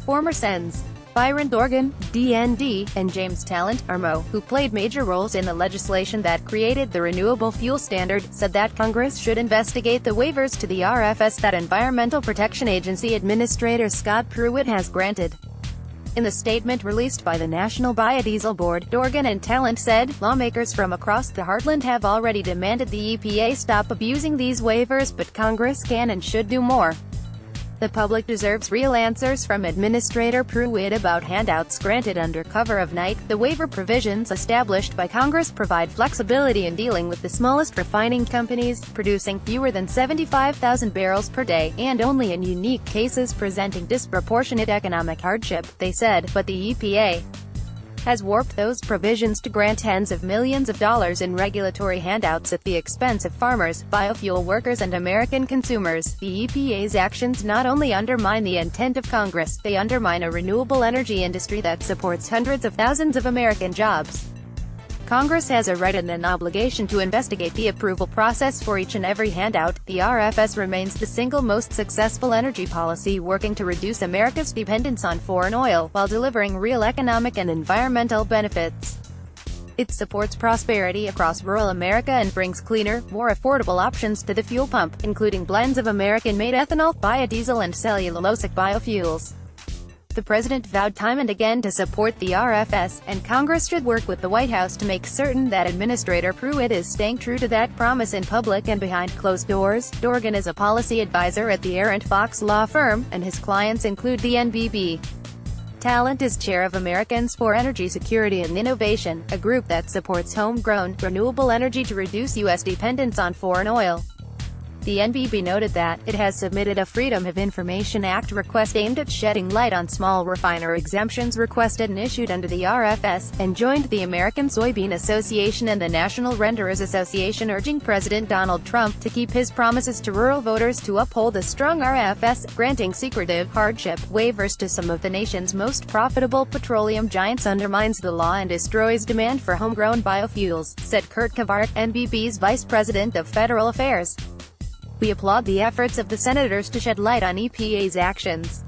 Former Sens Byron Dorgan, D-N.D., and James Talent, RMO, who played major roles in the legislation that created the Renewable Fuel Standard, said that Congress should investigate the waivers to the RFS that Environmental Protection Agency Administrator Scott Pruitt has granted. In the statement released by the National Biodiesel Board, Dorgan and Talent said, lawmakers from across the heartland have already demanded the EPA stop abusing these waivers, but Congress can and should do more. The public deserves real answers from Administrator Pruitt about handouts granted under cover of night. The waiver provisions established by Congress provide flexibility in dealing with the smallest refining companies, producing fewer than 75,000 barrels per day, and only in unique cases presenting disproportionate economic hardship, they said, but the EPA has warped those provisions to grant tens of millions of dollars in regulatory handouts at the expense of farmers, biofuel workers and American consumers. The EPA's actions not only undermine the intent of Congress, they undermine a renewable energy industry that supports hundreds of thousands of American jobs. Congress has a right and an obligation to investigate the approval process for each and every handout. The RFS remains the single most successful energy policy working to reduce America's dependence on foreign oil, while delivering real economic and environmental benefits. It supports prosperity across rural America and brings cleaner, more affordable options to the fuel pump, including blends of American-made ethanol, biodiesel and cellulosic biofuels. The president vowed time and again to support the RFS, and Congress should work with the White House to make certain that Administrator Pruitt is staying true to that promise in public and behind closed doors. Dorgan is a policy advisor at the Arent Fox law firm, and his clients include the NBB. Talent is chair of Americans for Energy Security and Innovation, a group that supports homegrown, renewable energy to reduce U.S. dependence on foreign oil. The NBB noted that it has submitted a Freedom of Information Act request aimed at shedding light on small refiner exemptions requested and issued under the RFS, and joined the American Soybean Association and the National Renderers Association urging President Donald Trump to keep his promises to rural voters to uphold a strong RFS. Granting secretive, hardship waivers to some of the nation's most profitable petroleum giants undermines the law and destroys demand for homegrown biofuels, said Kurt Kavart, NBB's Vice President of Federal Affairs. We applaud the efforts of the senators to shed light on EPA's actions.